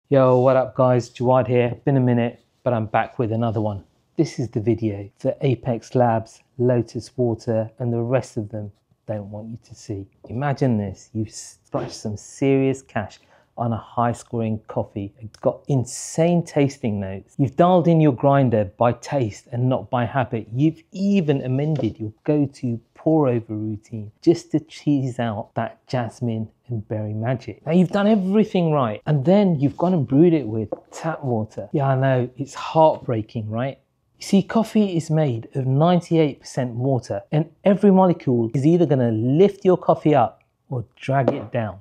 Yo, what up guys, Jawad here. Been a minute, but I'm back with another one. This is the video that Apex Labs, Lotus Water and the rest of them don't want you to see. Imagine this, you've splashed some serious cash on a high scoring coffee. It's got insane tasting notes. You've dialed in your grinder by taste and not by habit. You've even amended your go-to pour over routine just to tease out that jasmine and berry magic. Now you've done everything right, and then you've gone and brewed it with tap water. Yeah, I know, it's heartbreaking, right? You see, coffee is made of 98% water, and every molecule is either gonna lift your coffee up or drag it down.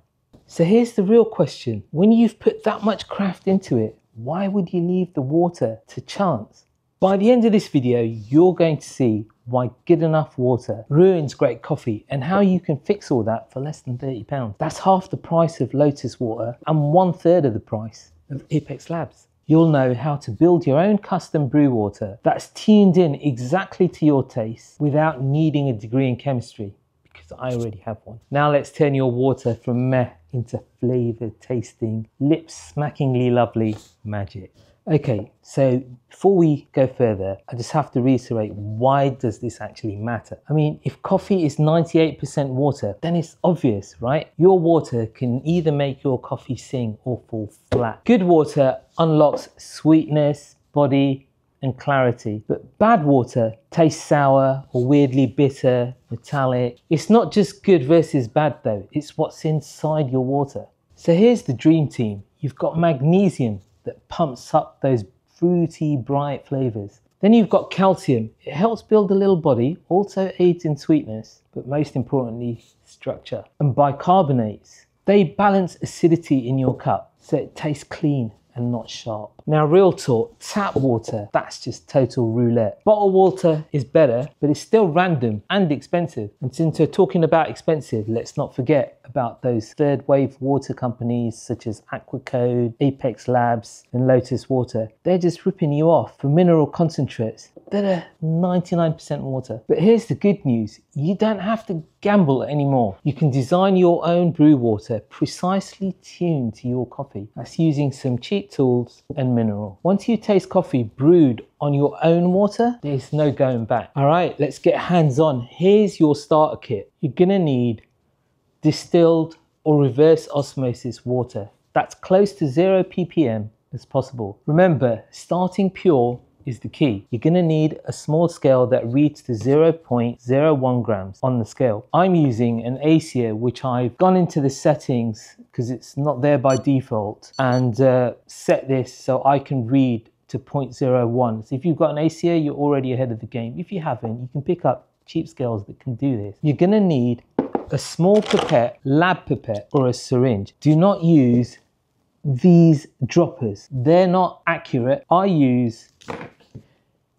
So here's the real question. When you've put that much craft into it, why would you leave the water to chance? By the end of this video, you're going to see why good enough water ruins great coffee and how you can fix all that for less than £30. That's half the price of Lotus Water and 1/3 of the price of Apex Labs. You'll know how to build your own custom brew water that's tuned in exactly to your taste without needing a degree in chemistry, because I already have one. Now let's turn your water from meh into flavoured tasting, lips smackingly lovely magic. Okay, so before we go further, I just have to reiterate, why does this actually matter? I mean, if coffee is 98% water, then it's obvious, right? Your water can either make your coffee sing or fall flat. Good water unlocks sweetness, body, and clarity, but bad water tastes sour or weirdly bitter, metallic. It's not just good versus bad though, it's what's inside your water. So here's the dream team. You've got magnesium that pumps up those fruity, bright flavors. Then you've got calcium. It helps build a little body, also aids in sweetness, but most importantly, structure. And bicarbonates, they balance acidity in your cup so it tastes clean and not sharp. Now real talk, tap water, that's just total roulette. Bottled water is better, but it's still random and expensive. And since we're talking about expensive, let's not forget about those third wave water companies such as Aquacode, Apex Labs and Lotus Water. They're just ripping you off for mineral concentrates that are 99% water. But here's the good news, you don't have to gamble anymore. You can design your own brew water precisely tuned to your coffee. That's using some cheap tools and mineral. Once you taste coffee brewed on your own water, there's no going back. All right, let's get hands-on. Here's your starter kit. You're gonna need distilled or reverse osmosis water. That's close to 0 ppm as possible. Remember, starting pure is the key. You're gonna need a small scale that reads to 0.01 grams on the scale. I'm using an ASIA, which I've gone into the settings because it's not there by default, and set this so I can read to 0.01. So if you've got an ASIA, you're already ahead of the game. If you haven't, you can pick up cheap scales that can do this. You're gonna need a small pipette, lab pipette, or a syringe. Do not use these droppers. They're not accurate. I use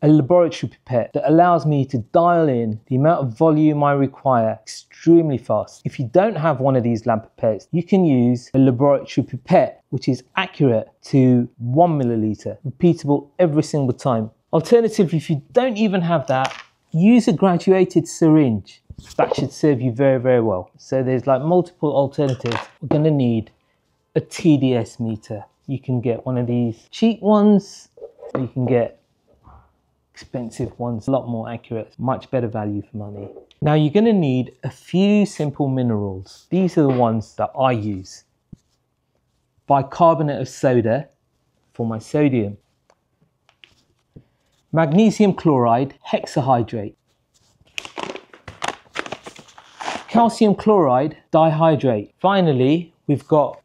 a laboratory pipette that allows me to dial in the amount of volume I require extremely fast. If you don't have one of these lab pipettes, you can use a laboratory pipette, which is accurate to 1 milliliter, repeatable every single time. Alternatively, if you don't even have that, use a graduated syringe. That should serve you very, very well. So there's like multiple alternatives. We're gonna need a TDS meter. You can get one of these cheap ones, or you can get expensive ones, a lot more accurate, much better value for money. Now you're gonna need a few simple minerals. These are the ones that I use. Bicarbonate of soda for my sodium. Magnesium chloride, hexahydrate. Calcium chloride, dihydrate. Finally, we've got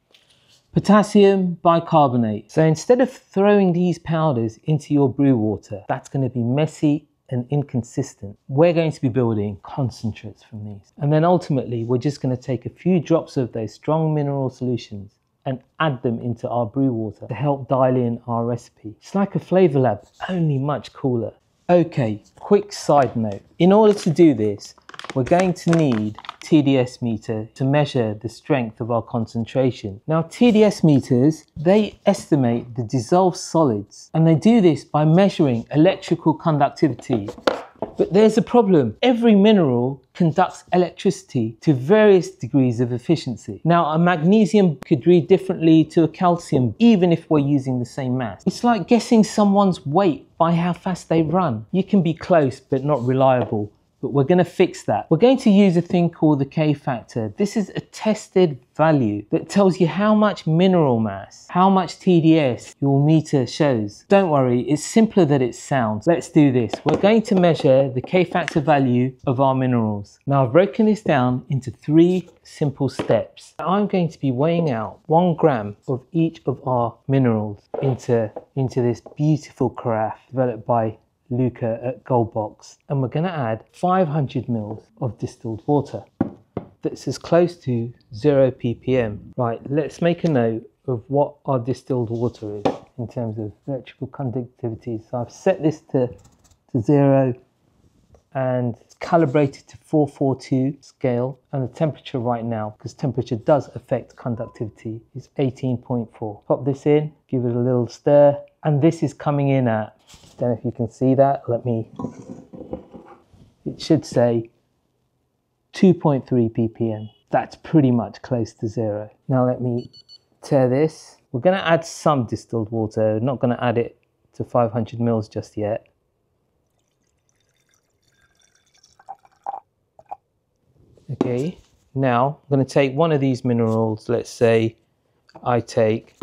potassium bicarbonate. So instead of throwing these powders into your brew water, that's going to be messy and inconsistent. We're going to be building concentrates from these. And then ultimately, we're just going to take a few drops of those strong mineral solutions and add them into our brew water to help dial in our recipe. It's like a flavor lab, only much cooler. Okay, quick side note. In order to do this, we're going to need TDS meter to measure the strength of our concentration. Now TDS meters, they estimate the dissolved solids, and they do this by measuring electrical conductivity But there's a problem. Every mineral conducts electricity to various degrees of efficiency. Now, a magnesium could read differently to a calcium, even if we're using the same mass. It's like guessing someone's weight by how fast they run. You can be close, but not reliable. But we're going to fix that. We're going to use a thing called the K factor. This is a tested value that tells you how much mineral mass, how much TDS your meter shows. Don't worry, it's simpler than it sounds. Let's do this. We're going to measure the K factor value of our minerals. Now, I've broken this down into 3 simple steps. I'm going to be weighing out 1 gram of each of our minerals into this beautiful carafe developed by Luca at Goldbox, and we're going to add 500 mils of distilled water that's as close to 0 ppm. Right, let's make a note of what our distilled water is in terms of electrical conductivity. So I've set this to 0 and it's calibrated to 442 scale, and the temperature right now, because temperature does affect conductivity, is 18.4. Pop this in, give it a little stir, and this is coming in at, I don't know if you can see that, it should say 2.3 ppm. That's pretty much close to 0. Now let me tear this. We're going to add some distilled water, not going to add it to 500 mils just yet. Okay, now I'm going to take one of these minerals. Let's say I take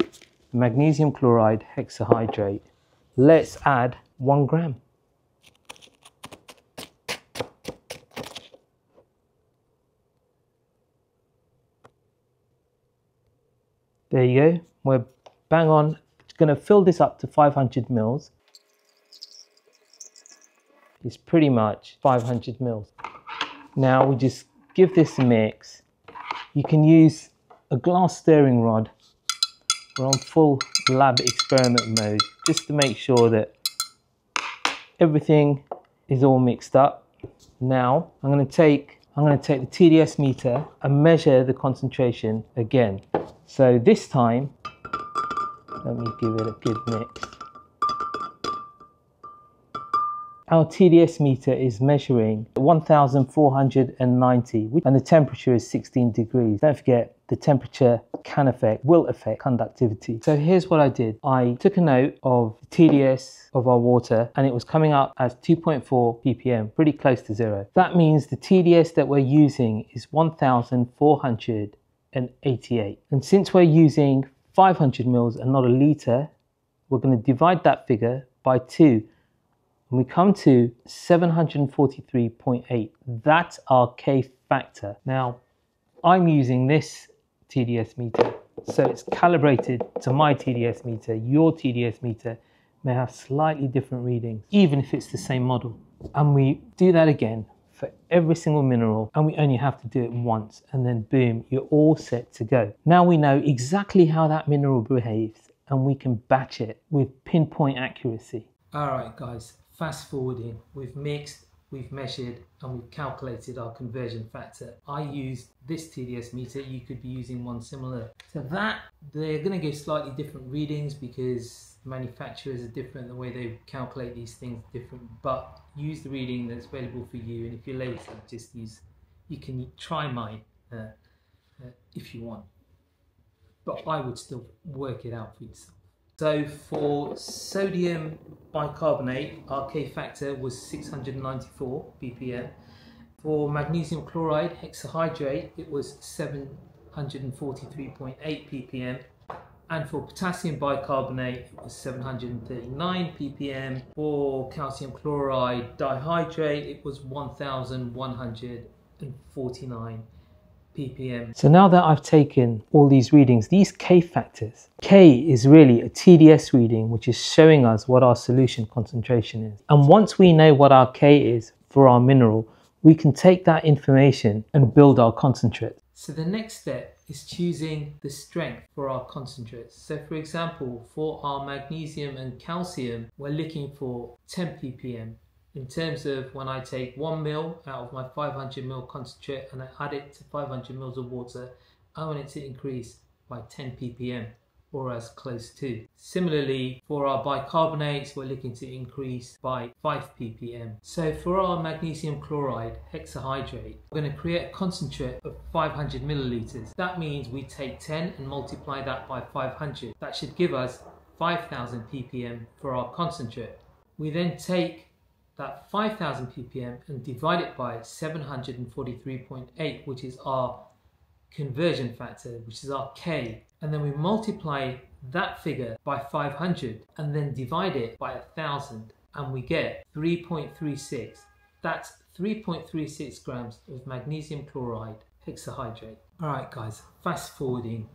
magnesium chloride hexahydrate. Let's add 1 gram. There you go. We're bang on. Going to fill this up to 500 mils. It's pretty much 500 mils. Now we just give this a mix. You can use a glass stirring rod. We're on full lab experiment mode just to make sure that everything is all mixed up. Now I'm going to take the TDS meter and measure the concentration again. So this time, let me give it a good mix. Our TDS meter is measuring 1490 and the temperature is 16 degrees. Don't forget, the temperature will affect conductivity. So here's what I did. I took a note of the TDS of our water and it was coming up as 2.4 ppm, pretty close to 0. That means the TDS that we're using is 1488. And since we're using 500 mils and not a litre, we're going to divide that figure by 2. And we come to 743.8. That's our K factor. Now, I'm using this TDS meter, so it's calibrated to my TDS meter. Your TDS meter may have slightly different readings, even if it's the same model. And we do that again for every single mineral, and we only have to do it once, and then boom, you're all set to go. Now we know exactly how that mineral behaves, and we can batch it with pinpoint accuracy. All right, guys. Fast forwarding, we've mixed, we've measured, and we've calculated our conversion factor. I used this TDS meter. You could be using one similar to that. They're going to give slightly different readings because manufacturers are different, the way they calculate these things are different, but use the reading that's available for you. And if you're lazy, just use, you can try mine if you want, but I would still work it out for yourself. So for sodium bicarbonate, our K factor was 694 ppm. For magnesium chloride hexahydrate, it was 743.8 ppm. And for potassium bicarbonate, it was 739 ppm. For calcium chloride dihydrate, it was 1149 ppm. So now that I've taken all these readings, these K factors, K is really a TDS reading, which is showing us what our solution concentration is. And once we know what our K is for our mineral, we can take that information and build our concentrate. So the next step is choosing the strength for our concentrates. So for example, for our magnesium and calcium, we're looking for 10 ppm. In terms of when I take 1 ml out of my 500 ml concentrate and I add it to 500 ml of water, I want it to increase by 10 ppm. or as close to. Similarly, for our bicarbonates, we're looking to increase by 5 ppm. So for our magnesium chloride hexahydrate, we're going to create a concentrate of 500 milliliters. That means we take 10 and multiply that by 500. That should give us 5,000 ppm for our concentrate. We then take that 5,000 ppm and divide it by 743.8, which is our conversion factor, which is our K, and then we multiply that figure by 500 and then divide it by 1,000, and we get 3.36. That's 3.36 grams of magnesium chloride hexahydrate. Alright guys, fast forwarding,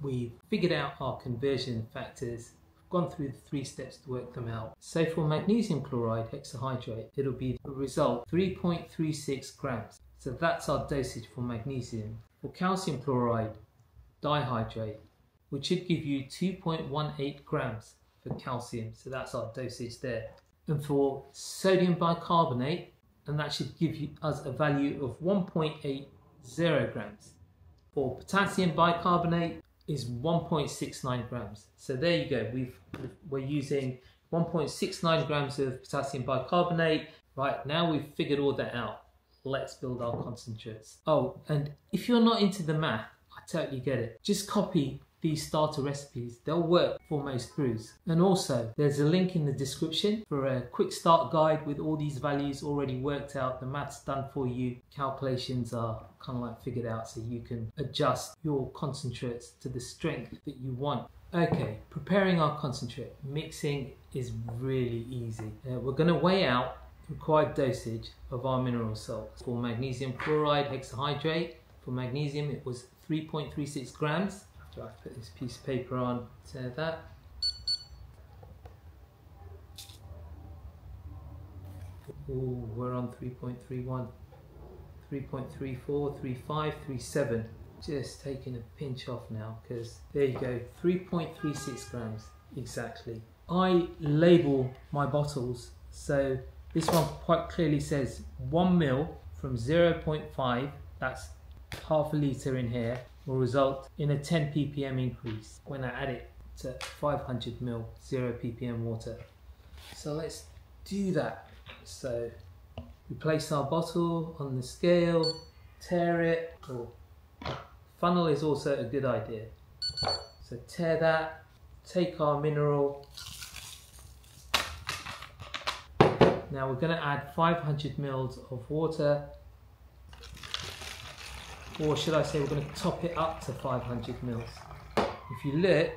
we've figured out our conversion factors, gone through the 3 steps to work them out. So for magnesium chloride hexahydrate, it'll be the result 3.36 grams. So that's our dosage for magnesium. For calcium chloride dihydrate, which should give you 2.18 grams for calcium. So that's our dosage there. And for sodium bicarbonate, and that should give us a value of 1.80 grams. For potassium bicarbonate is 1.69 grams. So there you go. We're using 1.69 grams of potassium bicarbonate. Right, now we've figured all that out. Let's build our concentrates. Oh, and if you're not into the math, I totally get it. Just copy these starter recipes. They'll work for most brews. And also, there's a link in the description for a quick start guide with all these values already worked out. The math's done for you. Calculations are kind of like figured out so you can adjust your concentrates to the strength that you want. Okay, preparing our concentrate. Mixing is really easy. We're going to weigh out required dosage of our mineral salts. For magnesium chloride hexahydrate, for magnesium it was 3.36 grams. So I put this piece of paper on, say that. Ooh, we're on 3.31, 3.34, 35, 37. Just taking a pinch off now because there you go, 3.36 grams exactly. I label my bottles, so this one quite clearly says 1 ml from 0.5, that's half a litre in here, will result in a 10 ppm increase when I add it to 500 ml 0 ppm water. So let's do that. So we place our bottle on the scale, tear it, or funnel is also a good idea. So tear that, take our mineral. Now we're going to add 500 mils of water, or should I say we're going to top it up to 500 mils. If you look,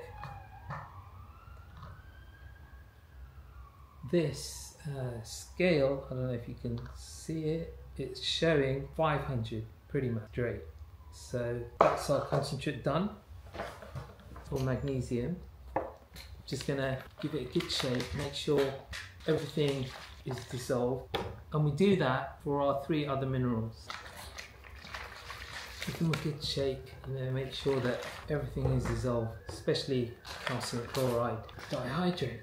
this scale, I don't know if you can see it, it's showing 500 pretty much straight. So that's our concentrate done for magnesium. Just going to give it a good shake, make sure everything is dissolved, and we do that for our 3 other minerals. Give them a good shake and then make sure that everything is dissolved, especially calcium chloride dihydrate.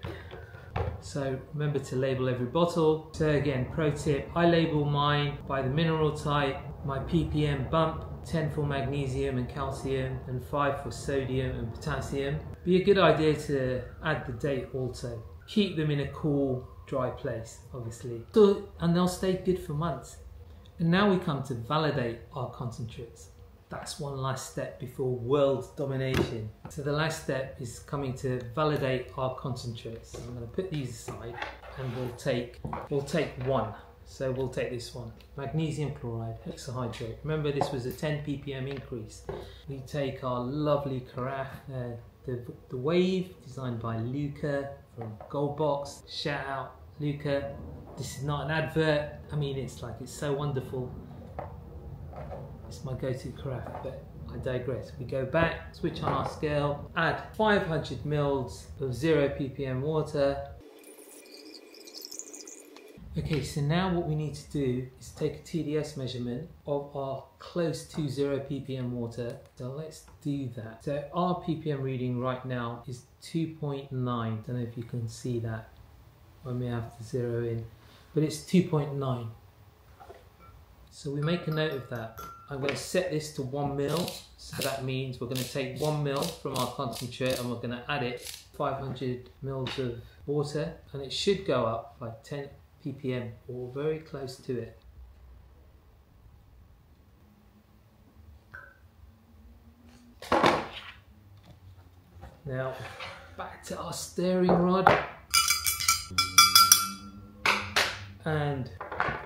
So remember to label every bottle. So again, pro tip, I label mine by the mineral type, my ppm bump, 10 for magnesium and calcium and 5 for sodium and potassium. Be a good idea to add the date also. Keep them in a cool, dry place, obviously. And they'll stay good for months. And now we come to validate our concentrates. That's one last step before world domination. So the last step is coming to validate our concentrates. So I'm going to put these aside and we'll take one. So we'll take this one, magnesium chloride hexahydrate. Remember, this was a 10 ppm increase. We take our lovely carafe, the wave designed by Luca from Goldbox. Shout out Luca. This is not an advert. I mean, it's so wonderful. It's my go-to carafe, but I digress. We go back, switch on our scale, add 500 mils of 0 ppm water. Okay, so now what we need to do is take a TDS measurement of our close to 0 ppm water. So let's do that. So our ppm reading right now is 2.9. Don't know if you can see that. I may have to zero in, but it's 2.9. So we make a note of that. I'm going to set this to 1 ml. So that means we're going to take 1 ml from our concentrate and we're going to add it 500 mils of water, and it should go up by 10 ppm or very close to it. Now back to our stirring rod and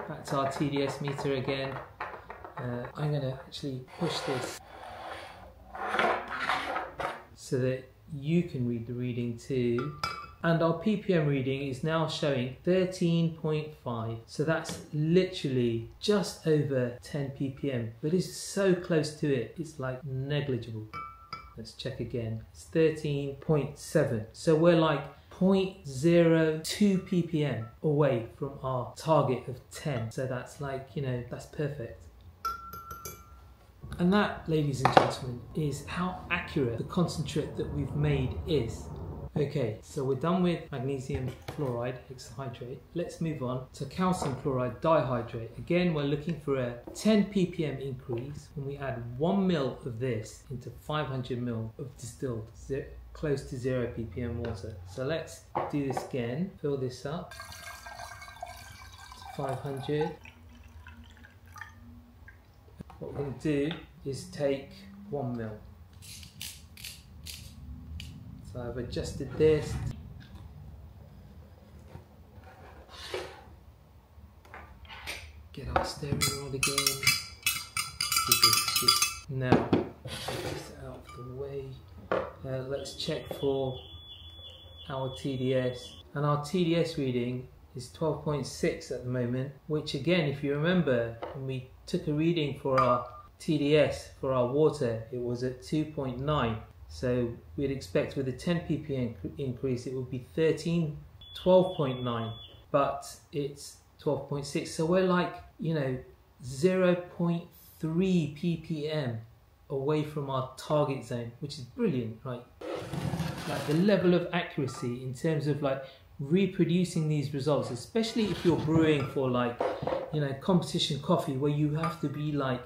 back to our TDS meter again. I'm going to actually push this so that you can read the reading too. And our ppm reading is now showing 13.5. So that's literally just over 10 ppm, but it's so close to it, it's like negligible. Let's check again. It's 13.7. So we're like 0.02 ppm away from our target of 10. So that's like, you know, that's perfect. And that, ladies and gentlemen, is how accurate the concentrate that we've made is. Okay, so we're done with magnesium chloride hexahydrate. Let's move on to calcium chloride dihydrate. Again, we're looking for a 10 ppm increase when we add 1 ml of this into 500 ml of distilled, close to 0 ppm water. So let's do this again. Fill this up to 500. What we're going to do is take 1 ml. So I've adjusted this. Get our stirring rod again. Now, get this out of the way. Let's check for our TDS. And our TDS reading is 12.6 at the moment, which again, if you remember, when we took a reading for our TDS for our water, it was at 2.9. So we'd expect with a 10 ppm increase, it would be 12.9, but it's 12.6. So we're like, you know, 0.3 ppm away from our target zone, which is brilliant, right? Like the level of accuracy in terms of like reproducing these results, especially if you're brewing for like, you know, competition coffee where you have to be like,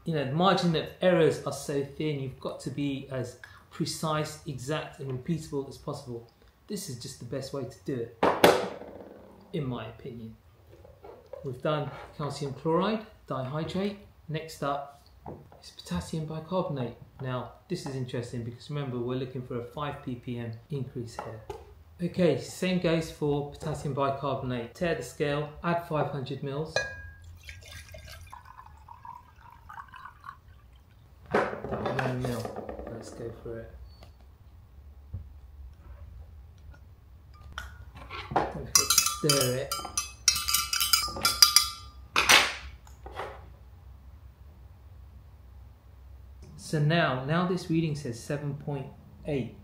you know, the margin of errors are so thin, you've got to be as precise, exact and repeatable as possible. This is just the best way to do it, in my opinion. We've done calcium chloride dihydrate. Next up is potassium bicarbonate. Now this is interesting because remember, we're looking for a 5 ppm increase here. Okay, same goes for potassium bicarbonate. Tear the scale, add 500 mils. 1 ml. Let's go for it. Don't forget to stir it. So now this reading says 7.8.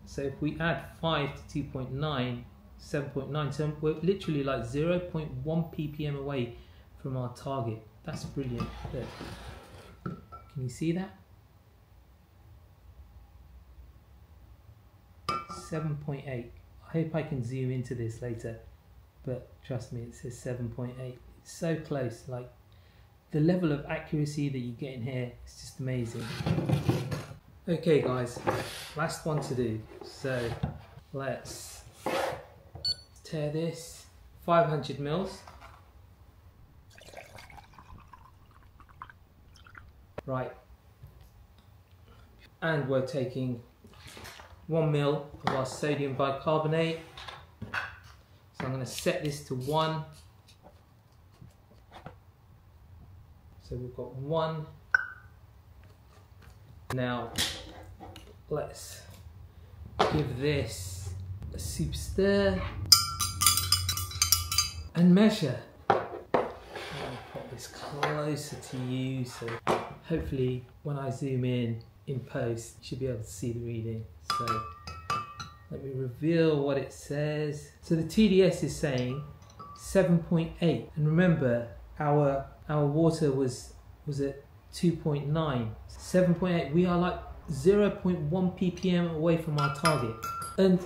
So if we add 5 to 2.9, 7.9, so we're literally like 0.1 ppm away from our target. That's brilliant. Look. Can you see that? 7.8. I hope I can zoom into this later, but trust me, it says 7.8. It's so close. Like the level of accuracy that you get in here is just amazing. Okay guys, last one to do. So let's tear this. 500 mils. Right. And we're taking 1 ml of our sodium bicarbonate. So I'm going to set this to 1. So we've got 1. Now let's give this a super stir and measure. I'll put this closer to you, so hopefully when I zoom in post, you should be able to see the reading. So let me reveal what it says. So the TDS is saying 7.8, and remember our water was at 2.9. 7.8, we are like 0.1 ppm away from our target. And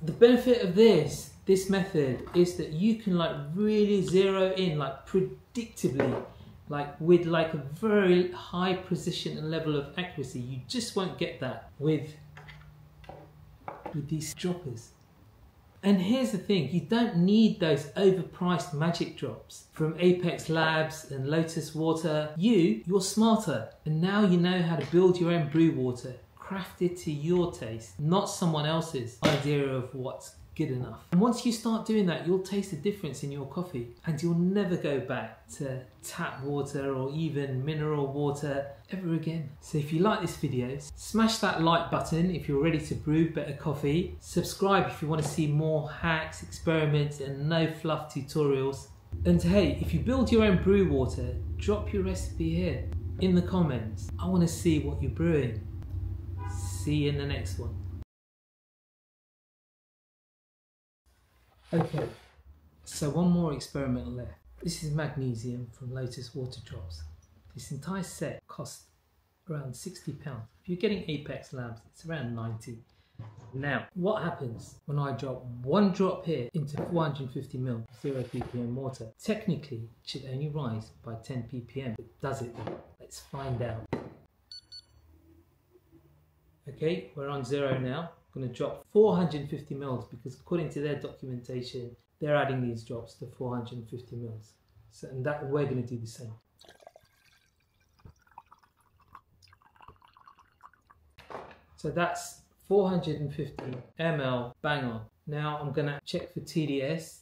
the benefit of this method is that you can like really zero in like predictably like with like a very high precision and level of accuracy. You just won't get that with these droppers. And here's the thing, you don't need those overpriced magic drops from Apex Labs and Lotus Water. You're smarter, and now you know how to build your own brew water, crafted to your taste, not someone else's idea of what's good enough. And once you start doing that, you'll taste a difference in your coffee, and you'll never go back to tap water or even mineral water ever again. So if you like this video, smash that like button if you're ready to brew better coffee. Subscribe if you want to see more hacks, experiments and no fluff tutorials. And hey, if you build your own brew water, drop your recipe here in the comments. I want to see what you're brewing. See you in the next one. Okay, so one more experiment left. This is magnesium from Lotus Water Drops. This entire set costs around £60. If you're getting Apex Labs, it's around 90. Now, what happens when I drop one drop here into 450 ml 0 ppm water? Technically, it should only rise by 10 ppm. But does it though? Let's find out. Okay, we're on 0 now. I'm going to drop 450 mils because according to their documentation, they're adding these drops to 450 mils. So, and that we're going to do the same. So that's 450 ml, bang on. Now I'm going to check for TDS.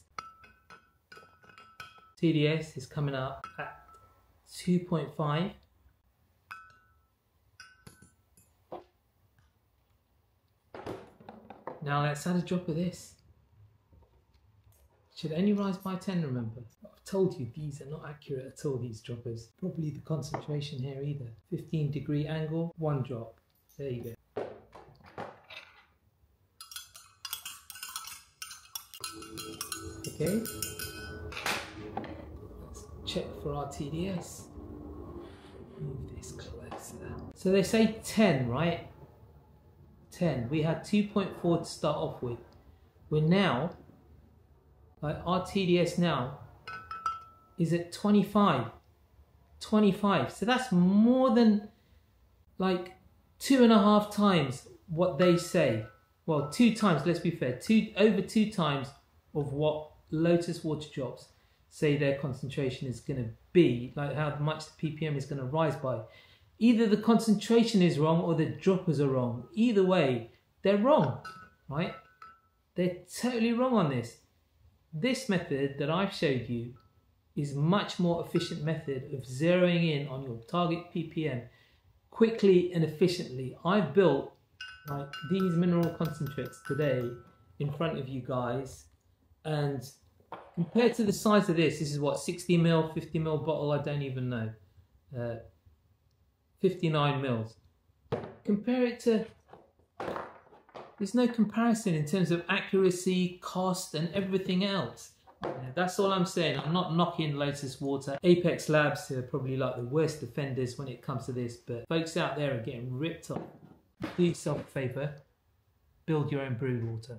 TDS is coming up at 2.5. Now let's add a drop of this. Should only rise by 10, remember. I've told you these are not accurate at all, these droppers. Probably the concentration here either. 15-degree angle, one drop. There you go. Okay. Let's check for our TDS. Move this closer. So they say 10, right? 10. We had 2.4 to start off with. We're now, like our TDS now is at 25. 25. So that's more than like 2.5 times what they say. Well, 2 times, let's be fair. Over 2 times of what Lotus Water Drops say their concentration is going to be, like how much the ppm is going to rise by. Either the concentration is wrong or the droppers are wrong. Either way, they're wrong, right? They're totally wrong on this. This method that I've showed you is much more efficient method of zeroing in on your target ppm quickly and efficiently. I've built like these mineral concentrates today in front of you guys, and compared to the size of this is what, 60 ml, 50 ml bottle, I don't even know. 59 mils. Compare it to, there's no comparison in terms of accuracy, cost and everything else. That's all I'm saying. I'm not knocking Lotus Water. Apex Labs are probably like the worst offenders when it comes to this, but folks out there are getting ripped off. Do yourself a favour, build your own brew water.